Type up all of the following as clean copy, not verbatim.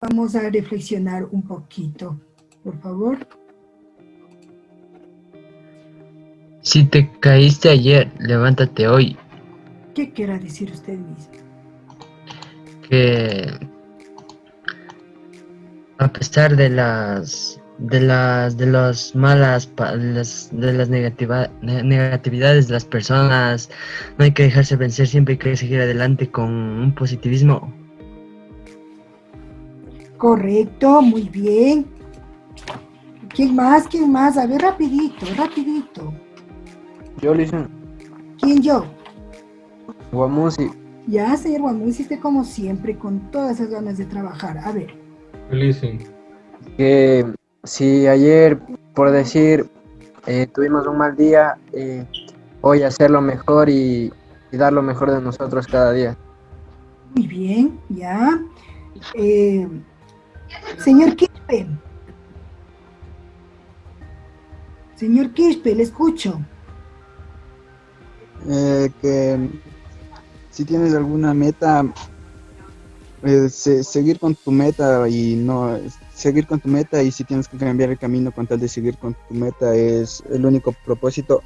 Vamos a reflexionar un poquito, por favor. Si te caíste ayer, levántate hoy. ¿Qué quiera decir usted mismo? Que a pesar de las malas, negatividades de las personas, no hay que dejarse vencer, siempre hay que seguir adelante con un positivismo. Correcto, muy bien. ¿Quién más? ¿Quién más? A ver, rapidito, rapidito. Yo, listen, ¿Quién yo? Guamusi, Ya, señor Guamusi, usted como siempre, con todas esas ganas de trabajar. A ver. Listen. que si ayer, por decir, tuvimos un mal día, hoy hacerlo mejor y dar lo mejor de nosotros cada día. Muy bien, ya. Señor Quispe. Señor Quispe, le escucho. Que si tienes alguna meta, seguir con tu meta y no seguir con tu meta, y si tienes que cambiar el camino con tal de seguir con tu meta es el único propósito.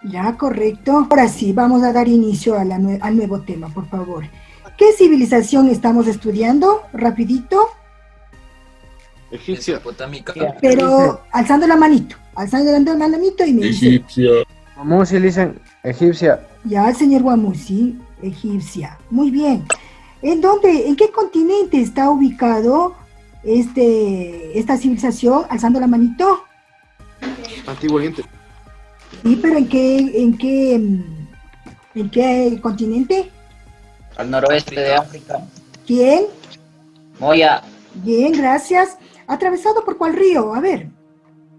Ya, correcto. Ahora sí, vamos a dar inicio a al nuevo tema, por favor. ¿Qué civilización estamos estudiando? Rapidito. Egipcia. Pero alzando la manito y me dice. Egipcia. Guamusi, listen, egipcia. Ya, señor Guamusi, egipcia. Muy bien. ¿En qué continente está ubicado esta civilización? Alzando la manito. Antiguo Oriente. Sí, pero ¿en qué continente? Al noroeste de África. ¿Quién? Moya, Bien, gracias. ¿Atravesado por cuál río? A ver.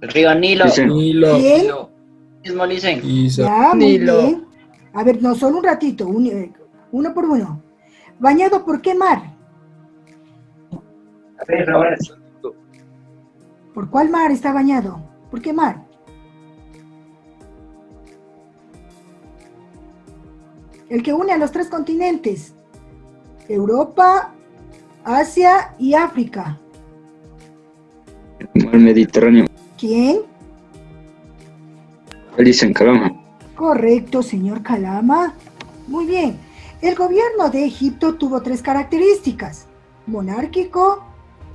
el río Nilo. Nilo. ¿Quién? Mismo dicen. Ya, muy Nilo. bien. A ver, no, solo un ratito, uno por uno. ¿Bañado por qué mar? A ver, Robert. ¿Por cuál mar está bañado? ¿Por qué mar? El que une a los 3 continentes. Europa, Asia y África. Mar Mediterráneo. ¿Quién? Dicen Calama. Correcto, señor Calama. Muy bien. El gobierno de Egipto tuvo 3 características: monárquico,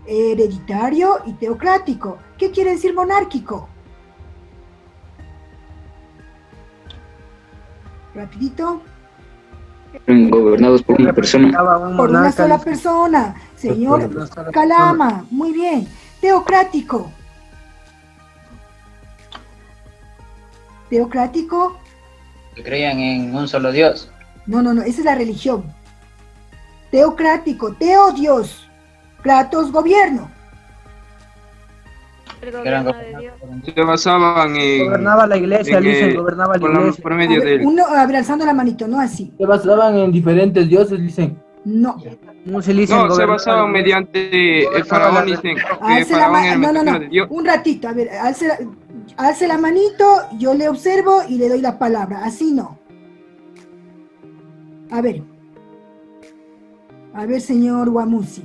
hereditario y teocrático. ¿Qué quiere decir monárquico? Rapidito. Fueron gobernados por una persona. Por una sola persona. Señor Calama, muy bien. Teocrático. Teocrático. Que creían en un solo Dios. No, esa es la religión. Teocrático, teo Dios, kratos gobierno. El gobierno de Dios. Se basaban en... Gobernaba la iglesia, listen, gobernaba la por iglesia. por medio de... A ver, alzando la manito, no así. Se basaban en diferentes dioses, dicen. No. Guamusi, listen, No, se gobernaba basaban la iglesia. mediante el faraón, dicen que Alce la faraón era el no, mensajero de Dios. un ratito, a ver, alce la manito, yo le observo y le doy la palabra, así no. A ver, señor Guamusi.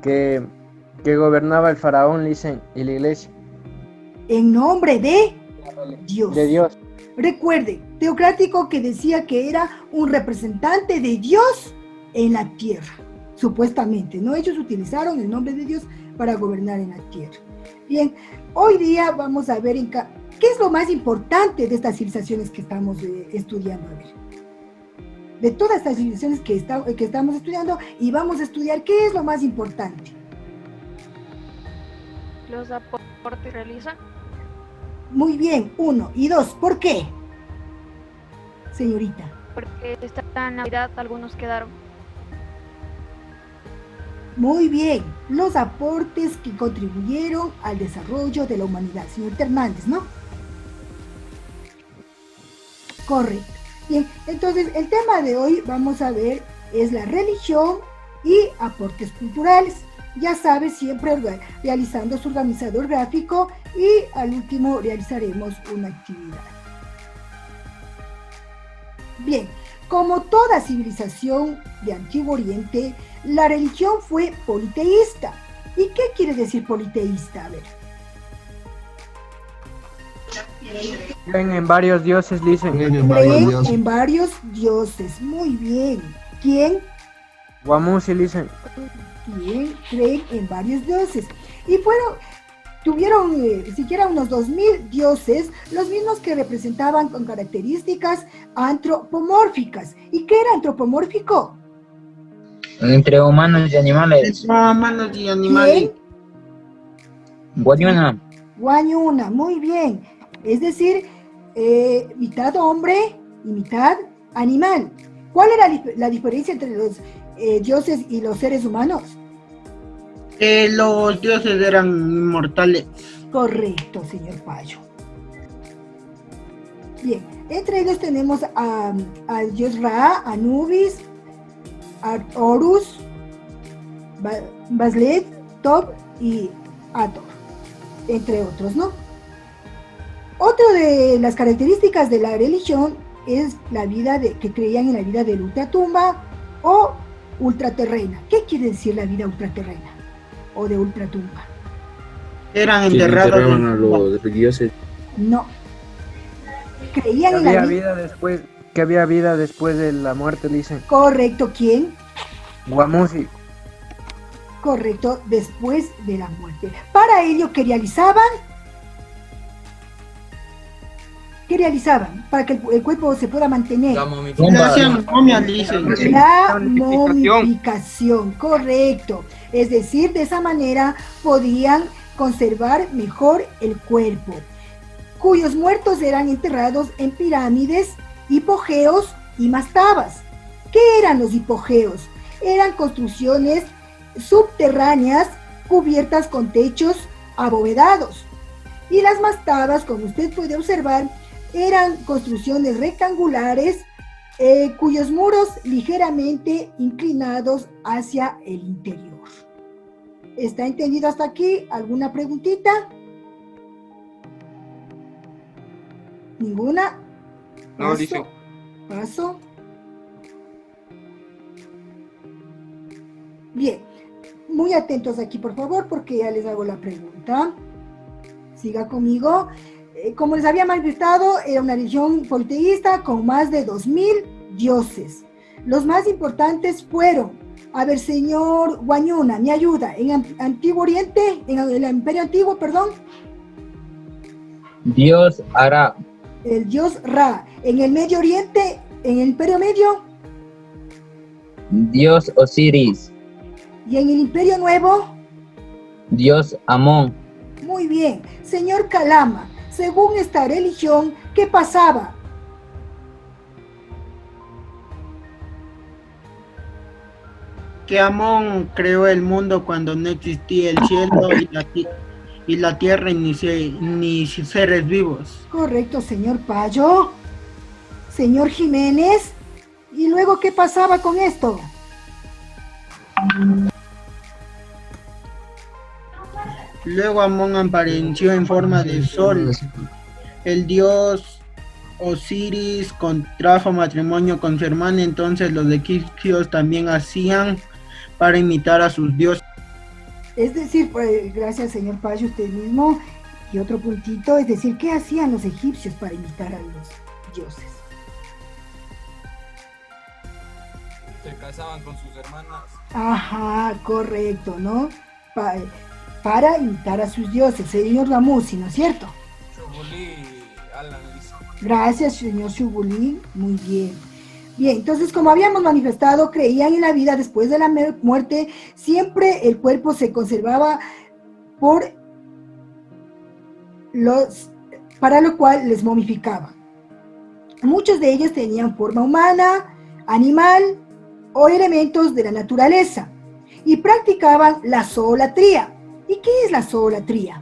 Que gobernaba el faraón, listen, y la iglesia. En nombre de Dios. De Dios. Recuerde, teocrático, que decía que era un representante de Dios en la tierra, supuestamente, ¿no? Ellos utilizaron el nombre de Dios para gobernar en la tierra. Bien, hoy día vamos a ver qué es lo más importante de estas civilizaciones que estamos estudiando. A ver, de todas estas civilizaciones que estamos estudiando, y vamos a estudiar qué es lo más importante. Los aportes realizan. Muy bien, 1 y 2, ¿por qué? Señorita. Porque esta Navidad algunos quedaron. Muy bien, los aportes que contribuyeron al desarrollo de la humanidad. Señorita Hernández, ¿no? Correcto. Bien, entonces el tema de hoy vamos a ver es la religión y aportes culturales. Ya sabes, siempre realizando su organizador gráfico, y al último realizaremos una actividad. Bien, Como toda civilización de Antiguo Oriente, la religión fue politeísta. ¿Y qué quiere decir politeísta? A ver. Creen en varios dioses, dicen. Creen en varios dioses. Muy bien. ¿Quién? Guamusi, dicen. Bien, creen en varios dioses. Y tuvieron siquiera unos 2000 dioses, los mismos que representaban con características antropomórficas. ¿Y qué era antropomórfico? Entre humanos y animales. ¿Quién? Guayuna. Guanyuna, muy bien. Es decir, mitad hombre y mitad animal. ¿Cuál era la diferencia entre los dioses y los seres humanos? Los dioses eran inmortales. Correcto, señor Payo. Bien, entre ellos tenemos al dios Ra, Anubis, Horus, Baslet, Tob y Hathor, entre otros, ¿no? Otra de las características de la religión es que creían en la vida de la ultratumba o ultraterrena. ¿Qué quiere decir la vida ultraterrena o de ultratumba? Eran enterrados a los dioses. No. Creían en la vida después, que había vida después de la muerte, dicen. Correcto, ¿quién? Guamusi. Correcto, después de la muerte. Para ello, ¿qué realizaban? Para que el cuerpo se pueda mantener. La momificación. La momificación, correcto. Es decir, de esa manera podían conservar mejor el cuerpo, cuyos muertos eran enterrados en pirámides, hipogeos y mastabas. ¿Qué eran los hipogeos? Eran construcciones subterráneas cubiertas con techos abovedados. Y las mastabas, como usted puede observar, eran construcciones rectangulares cuyos muros ligeramente inclinados hacia el interior. ¿Está entendido hasta aquí? ¿Alguna preguntita? ¿Ninguna? No, dice. Paso. Bien, muy atentos aquí, por favor, porque ya les hago la pregunta. Siga conmigo. Como les había manifestado, era una religión politeísta con más de 2000 dioses. Los más importantes fueron, a ver, señor Guanyuna, me ayuda, en Antiguo Oriente, en el Imperio Antiguo, perdón. Dios Ra. El dios Ra. En el Medio Oriente, en el Imperio Medio. Dios Osiris. Y en el Imperio Nuevo. Dios Amón. Muy bien. Señor Calama, según esta religión, ¿qué pasaba? Que Amón creó el mundo cuando no existía el cielo y la tierra ni seres vivos. Correcto, señor Payo. Señor Jiménez, ¿y luego qué pasaba con esto? Luego Amón apareció en forma de sol. El dios Osiris contrajo matrimonio con su hermana, entonces los egipcios también hacían para imitar a sus dioses. Es decir, gracias señor Payo, usted mismo. Y otro puntito, es decir, ¿qué hacían los egipcios para imitar a los dioses? Se casaban con sus hermanas. Ajá, correcto, ¿no? Para imitar a sus dioses, señor Ramusi, ¿no es cierto? Chubulí, Alan dice. Gracias, señor Chubulí, muy bien. Bien, entonces, como habíamos manifestado, creían en la vida después de la muerte, siempre el cuerpo se conservaba para lo cual les momificaban. Muchos de ellos tenían forma humana, animal o elementos de la naturaleza y practicaban la zoolatría. ¿Y qué es la zoolatría?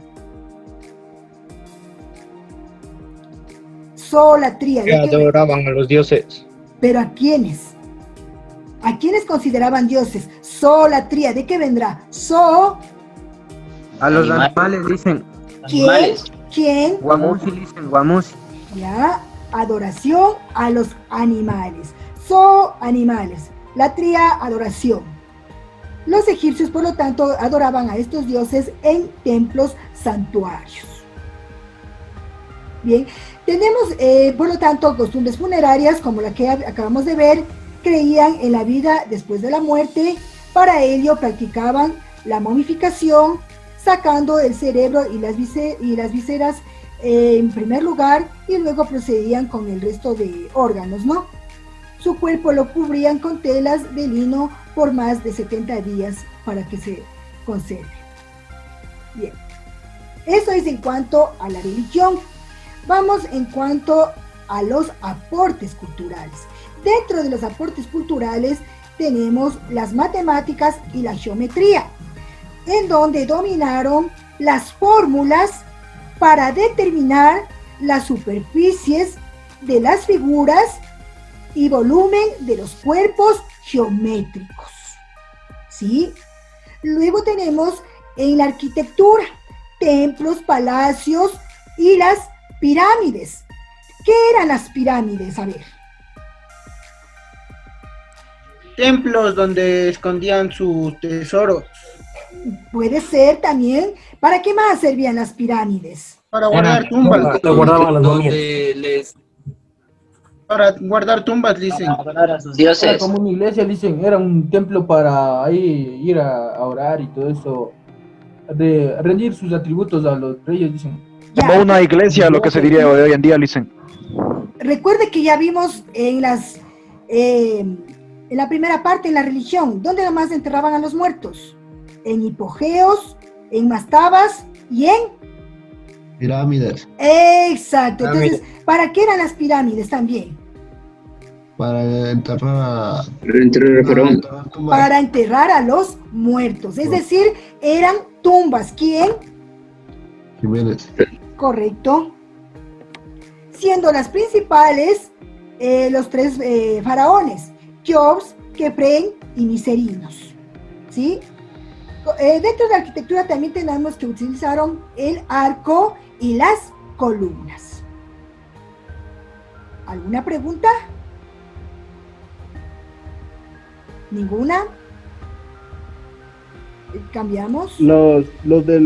Zoolatría. Que adoraban a los dioses. ¿Pero a quiénes? ¿A quiénes consideraban dioses? Zoolatría, ¿de qué vendrá? A los animales, dicen. ¿Quién? Guamusi, dicen, Guamusi. Ya, adoración a los animales. animales. Latría, adoración. Los egipcios, por lo tanto, adoraban a estos dioses en templos santuarios. Bien, tenemos, por lo tanto, costumbres funerarias como la que acabamos de ver. Creían en la vida después de la muerte. Para ello practicaban la momificación, sacando el cerebro y las vísceras en primer lugar, y luego procedían con el resto de órganos, ¿no? Su cuerpo lo cubrían con telas de lino por más de 70 días para que se conserve. Bien, eso es en cuanto a la religión. Vamos en cuanto a los aportes culturales. Dentro de los aportes culturales tenemos las matemáticas y la geometría, en donde dominaron las fórmulas para determinar las superficies de las figuras y volumen de los cuerpos geométricos. ¿Sí? Luego tenemos en la arquitectura, templos, palacios y las pirámides. ¿Qué eran las pirámides? A ver. Templos donde escondían sus tesoros. Puede ser también. ¿Para qué más servían las pirámides? Para guardar tumbas. Guardaban las momias. Para guardar tumbas, dicen. Adorar a sus Era dioses. como una iglesia, dicen, era un templo para ahí ir a orar y todo eso, de rendir sus atributos a los reyes, dicen. Ya. Como una iglesia, lo que se diría de hoy en día, dicen. Recuerde que ya vimos en la primera parte, en la religión, ¿dónde nomás enterraban a los muertos? En hipogeos, en mastabas y en... Pirámides. Exacto. Entonces, ¿para qué eran las pirámides también? Para enterrar a... Para enterrar a los muertos. Es decir, eran tumbas. ¿Quién? Jiménez. Correcto. Siendo las principales los tres faraones, Keops, Kefren y Miserinos. ¿Sí? Dentro de la arquitectura también tenemos que utilizaron el arco y las columnas. ¿Alguna pregunta? ¿Ninguna? ¿Cambiamos? Los de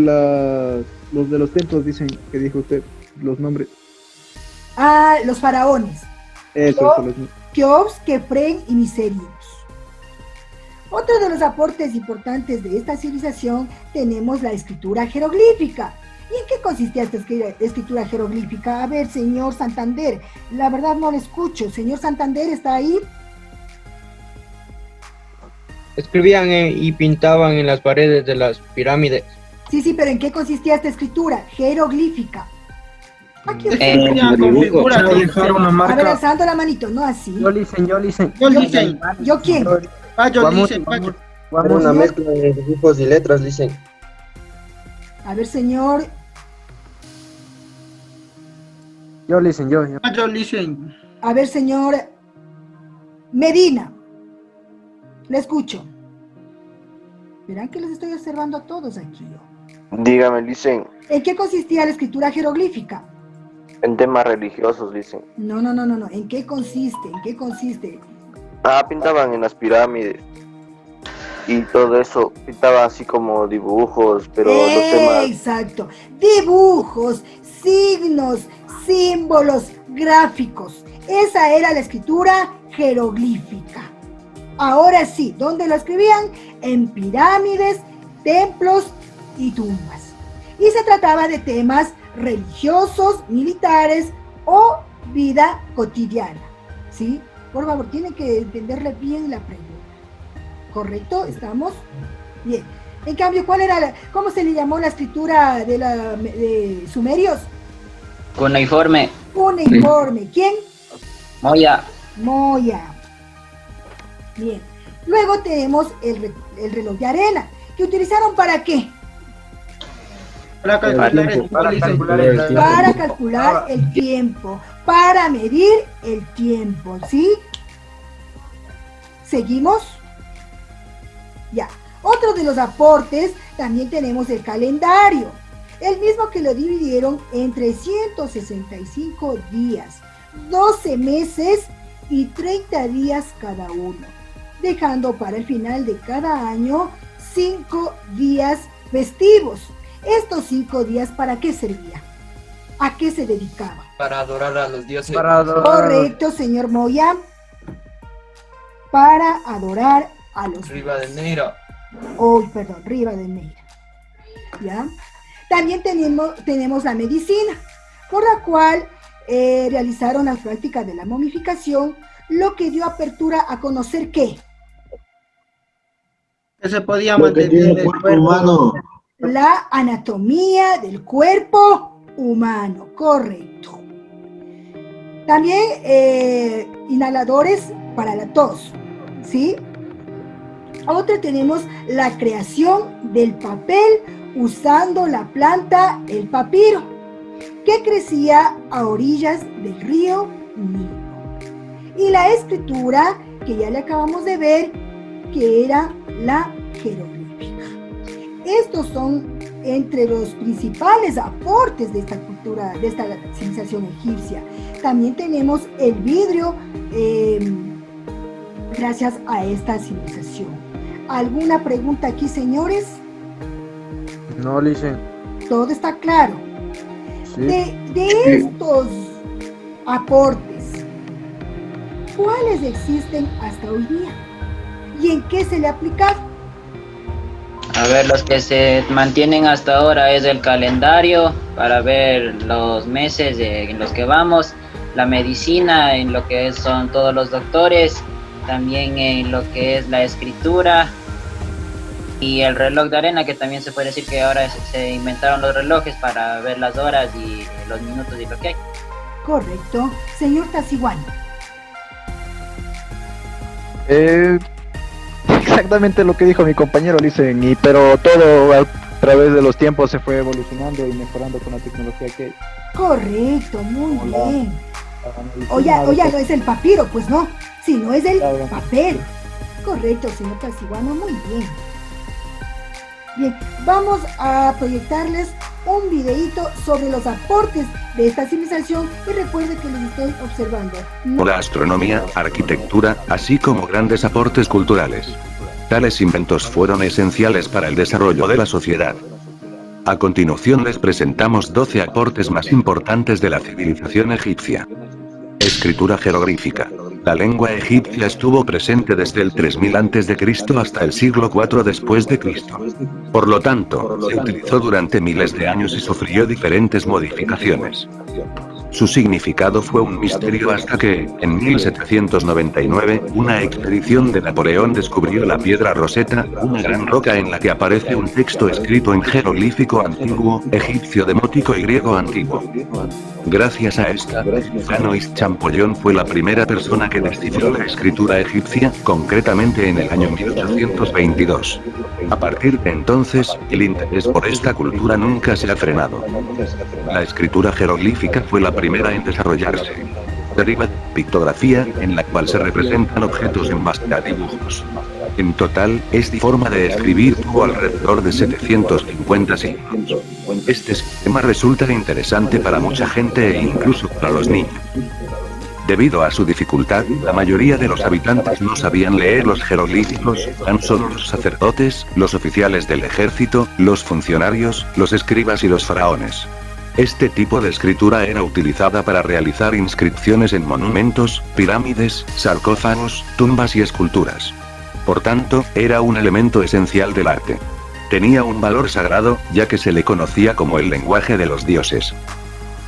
los templos dicen que dijo usted, los nombres. Ah, los faraones. Eso, Keops, Kefren y Miserinos. Otro de los aportes importantes de esta civilización tenemos la escritura jeroglífica. ¿Y en qué consistía esta escritura jeroglífica? A ver, señor Santander, la verdad no le escucho. Señor Santander, ¿está ahí? Escribían y pintaban en las paredes de las pirámides. Sí, pero ¿en qué consistía esta escritura jeroglífica? Aquí con figuras. A ver, alzando la manito, no así. Yo dicen. ¿Yo quién? Payo dicen, Payo. Vamos una mezcla de dibujos y letras, dicen. A ver, señor. Yo dicen. Payo dicen. A ver, señor Medina. Le escucho. Verán que les estoy observando a todos aquí. Dígame, dicen. ¿En qué consistía la escritura jeroglífica? En temas religiosos, dicen. No. ¿En qué consiste? ¿En qué consiste? Pintaban en las pirámides. Y todo eso, pintaban así como dibujos, pero los temas... Exacto. Dibujos, signos, símbolos, gráficos. Esa era la escritura jeroglífica. Ahora sí, ¿dónde lo escribían? En pirámides, templos y tumbas. Y se trataba de temas religiosos, militares o vida cotidiana. ¿Sí? Por favor, tienen que entenderle bien la pregunta. ¿Correcto? ¿Estamos? Bien. En cambio, ¿cómo se le llamó la escritura de Sumerios? Cuneiforme. Cuneiforme. ¿Quién? Moya. Bien. Luego tenemos el reloj de arena. ¿Que utilizaron para qué? Para calcular el tiempo. Para medir el tiempo. ¿Sí? ¿Seguimos? Ya. Otro de los aportes, también tenemos el calendario. El mismo que lo dividieron en 365 días, 12 meses y 30 días cada uno, dejando para el final de cada año 5 días festivos. Estos 5 días, ¿para qué servía? ¿A qué se dedicaba? Para adorar a los dioses. Correcto, señor Moya. Para adorar a los Rivadeneira. Rivadeneira. ¿Ya? También tenemos la medicina, por la cual realizaron las prácticas de la momificación, lo que dio apertura a conocer ¿qué? Que se podía mantener el cuerpo humano. La anatomía del cuerpo humano, correcto. También inhaladores para la tos, ¿sí? Otra tenemos la creación del papel usando la planta, el papiro, que crecía a orillas del río Nilo. Y la escritura, que ya le acabamos de ver, que era la jeroglífica. Estos son entre los principales aportes de esta cultura, de esta civilización egipcia. También tenemos el vidrio gracias a esta civilización. ¿Alguna pregunta aquí, señores? No, Licen. Todo está claro. Sí. De estos aportes, ¿cuáles existen hasta hoy día? ¿Y en qué se le ha aplicado? A ver, los que se mantienen hasta ahora es el calendario para ver los meses en los que vamos, la medicina en lo que son todos los doctores, también en lo que es la escritura y el reloj de arena, que también se puede decir que ahora se inventaron los relojes para ver las horas y los minutos y lo que hay. Correcto. Señor Tasiguan. Exactamente lo que dijo mi compañero, Licen, pero todo a través de los tiempos se fue evolucionando y mejorando con la tecnología que hay. Correcto, muy bien. Oye, no es el papiro, pues no, sino es el papel. Correcto, señor Tasiguano, muy bien. Bien, vamos a proyectarles un videíto sobre los aportes de esta civilización y recuerde que les estoy observando. La astronomía, arquitectura, así como grandes aportes culturales. Tales inventos fueron esenciales para el desarrollo de la sociedad. A continuación les presentamos 12 aportes más importantes de la civilización egipcia. Escritura jeroglífica. La lengua egipcia estuvo presente desde el 3000 a.C. hasta el siglo IV después de Cristo. Por lo tanto, se utilizó durante miles de años y sufrió diferentes modificaciones. Su significado fue un misterio hasta que, en 1799, una expedición de Napoleón descubrió la piedra Rosetta, una gran roca en la que aparece un texto escrito en jeroglífico antiguo, egipcio demótico y griego antiguo. Gracias a esta, Janois Champollion fue la primera persona que descifró la escritura egipcia, concretamente en el año 1822. A partir de entonces, el interés por esta cultura nunca se ha frenado. La escritura jeroglífica fue la primera en desarrollarse. Deriva de pictografía, en la cual se representan objetos en base a dibujos. En total, esta forma de escribir tuvo alrededor de 750 siglos. Este sistema resulta interesante para mucha gente e incluso para los niños. Debido a su dificultad, la mayoría de los habitantes no sabían leer los jeroglíficos, tan solo los sacerdotes, los oficiales del ejército, los funcionarios, los escribas y los faraones. Este tipo de escritura era utilizada para realizar inscripciones en monumentos, pirámides, sarcófagos, tumbas y esculturas. Por tanto, era un elemento esencial del arte. Tenía un valor sagrado, ya que se le conocía como el lenguaje de los dioses.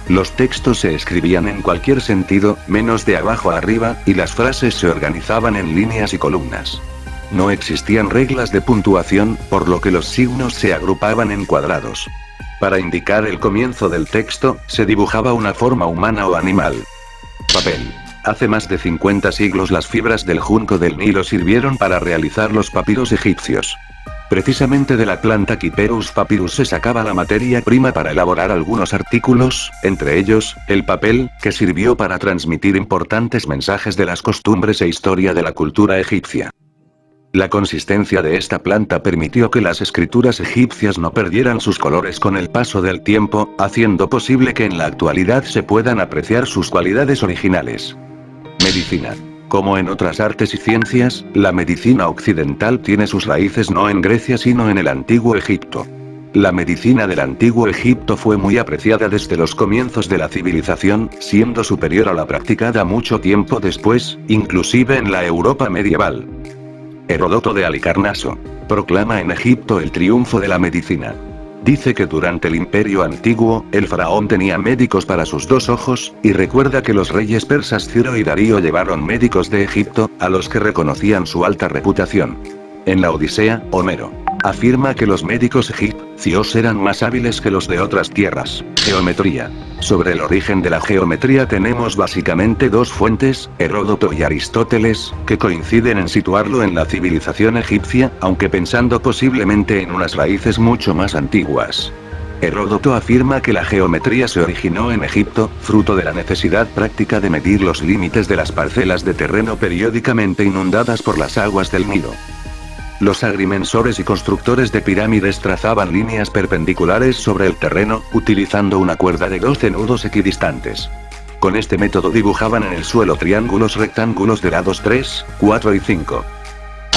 Los textos se escribían en cualquier sentido, menos de abajo a arriba, y las frases se organizaban en líneas y columnas. No existían reglas de puntuación, por lo que los signos se agrupaban en cuadrados. Para indicar el comienzo del texto, se dibujaba una forma humana o animal. Papel. Hace más de 50 siglos las fibras del junco del Nilo sirvieron para realizar los papiros egipcios. Precisamente de la planta Cyperus papyrus se sacaba la materia prima para elaborar algunos artículos, entre ellos, el papel, que sirvió para transmitir importantes mensajes de las costumbres e historia de la cultura egipcia. La consistencia de esta planta permitió que las escrituras egipcias no perdieran sus colores con el paso del tiempo, haciendo posible que en la actualidad se puedan apreciar sus cualidades originales. Medicina. Como en otras artes y ciencias, la medicina occidental tiene sus raíces no en Grecia sino en el antiguo Egipto. La medicina del antiguo Egipto fue muy apreciada desde los comienzos de la civilización, siendo superior a la practicada mucho tiempo después, inclusive en la Europa medieval. Heródoto de Halicarnaso proclama en Egipto el triunfo de la medicina. Dice que durante el Imperio Antiguo, el faraón tenía médicos para sus 2 ojos, y recuerda que los reyes persas Ciro y Darío llevaron médicos de Egipto, a los que reconocían su alta reputación. En la Odisea, Homero afirma que los médicos egipcios eran más hábiles que los de otras tierras. Geometría. Sobre el origen de la geometría tenemos básicamente 2 fuentes, Heródoto y Aristóteles, que coinciden en situarlo en la civilización egipcia, aunque pensando posiblemente en unas raíces mucho más antiguas. Heródoto afirma que la geometría se originó en Egipto, fruto de la necesidad práctica de medir los límites de las parcelas de terreno periódicamente inundadas por las aguas del Nilo. Los agrimensores y constructores de pirámides trazaban líneas perpendiculares sobre el terreno, utilizando una cuerda de 12 nudos equidistantes. Con este método dibujaban en el suelo triángulos rectángulos de lados 3, 4 y 5.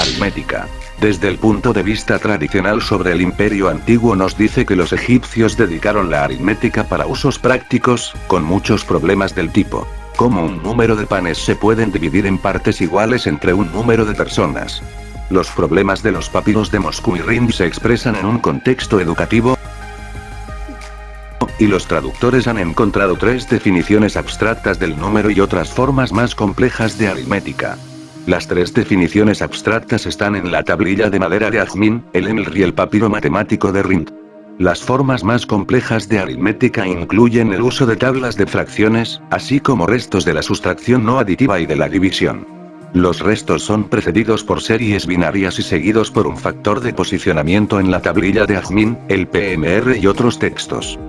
Aritmética. Desde el punto de vista tradicional sobre el Imperio Antiguo nos dice que los egipcios dedicaron la aritmética para usos prácticos, con muchos problemas del tipo: ¿cómo un número de panes se pueden dividir en partes iguales entre un número de personas? Los problemas de los papiros de Moscú y Rind se expresan en un contexto educativo, y los traductores han encontrado 3 definiciones abstractas del número y otras formas más complejas de aritmética. Las 3 definiciones abstractas están en la tablilla de madera de Ajmin, el Enlil y el papiro matemático de Rind. Las formas más complejas de aritmética incluyen el uso de tablas de fracciones, así como restos de la sustracción no aditiva y de la división. Los restos son precedidos por series binarias y seguidos por un factor de posicionamiento en la tablilla de Ajmin, el PMR y otros textos.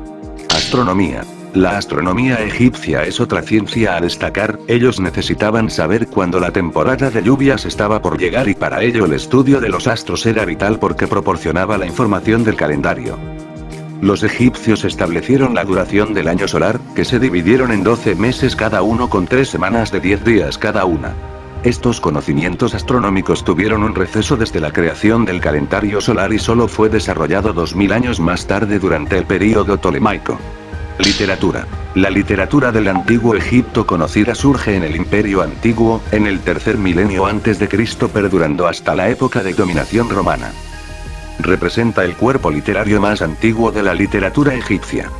Astronomía. La astronomía egipcia es otra ciencia a destacar. Ellos necesitaban saber cuándo la temporada de lluvias estaba por llegar y para ello el estudio de los astros era vital porque proporcionaba la información del calendario. Los egipcios establecieron la duración del año solar, que se dividieron en 12 meses cada uno con 3 semanas de 10 días cada una. Estos conocimientos astronómicos tuvieron un receso desde la creación del calendario solar y solo fue desarrollado 2000 años más tarde durante el período tolemaico. Literatura. La literatura del antiguo Egipto conocida surge en el Imperio Antiguo, en el 3er milenio antes de Cristo, perdurando hasta la época de dominación romana. Representa el cuerpo literario más antiguo de la literatura egipcia.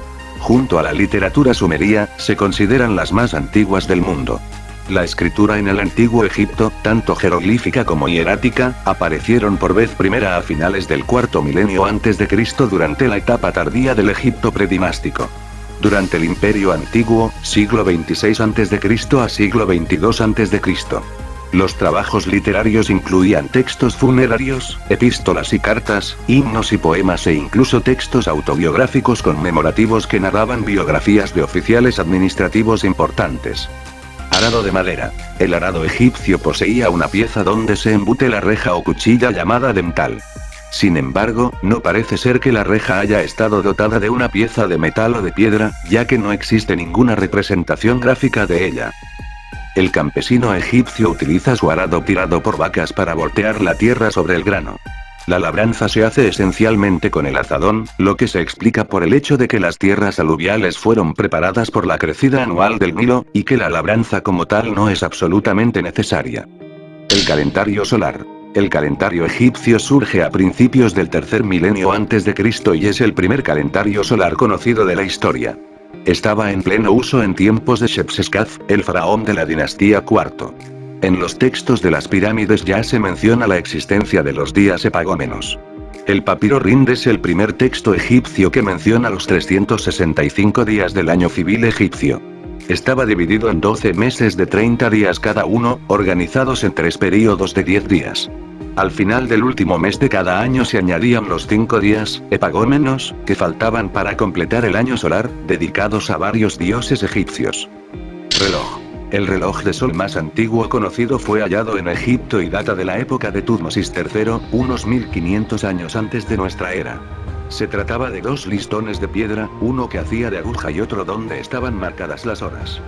Junto a la literatura sumeria, se consideran las más antiguas del mundo. La escritura en el antiguo Egipto, tanto jeroglífica como hierática, aparecieron por vez primera a finales del 4º milenio antes de Cristo durante la etapa tardía del Egipto predinástico. Durante el Imperio Antiguo, siglo XXVI a.C. a siglo XXII a.C. Los trabajos literarios incluían textos funerarios, epístolas y cartas, himnos y poemas e incluso textos autobiográficos conmemorativos que narraban biografías de oficiales administrativos importantes. Arado de madera. El arado egipcio poseía una pieza donde se embute la reja o cuchilla llamada dental. Sin embargo, no parece ser que la reja haya estado dotada de una pieza de metal o de piedra, ya que no existe ninguna representación gráfica de ella. El campesino egipcio utiliza su arado tirado por vacas para voltear la tierra sobre el grano. La labranza se hace esencialmente con el azadón, lo que se explica por el hecho de que las tierras aluviales fueron preparadas por la crecida anual del Nilo, y que la labranza como tal no es absolutamente necesaria. El calendario solar. El calendario egipcio surge a principios del 3er milenio antes de Cristo y es el primer calendario solar conocido de la historia. Estaba en pleno uso en tiempos de Shepseskaf, el faraón de la dinastía IV. En los textos de las pirámides ya se menciona la existencia de los días epagómenos. El papiro Rind es el primer texto egipcio que menciona los 365 días del año civil egipcio. Estaba dividido en 12 meses de 30 días cada uno, organizados en 3 períodos de 10 días. Al final del último mes de cada año se añadían los 5 días, epagómenos, que faltaban para completar el año solar, dedicados a varios dioses egipcios. Reloj. El reloj de sol más antiguo conocido fue hallado en Egipto y data de la época de Tutmosis III, unos 1500 años antes de nuestra era. Se trataba de 2 listones de piedra, uno que hacía de aguja y otro donde estaban marcadas las horas.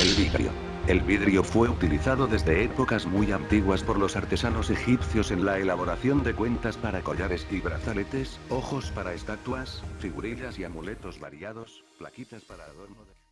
El vidrio. El vidrio fue utilizado desde épocas muy antiguas por los artesanos egipcios en la elaboración de cuentas para collares y brazaletes, ojos para estatuas, figurillas y amuletos variados, plaquitas para adorno de...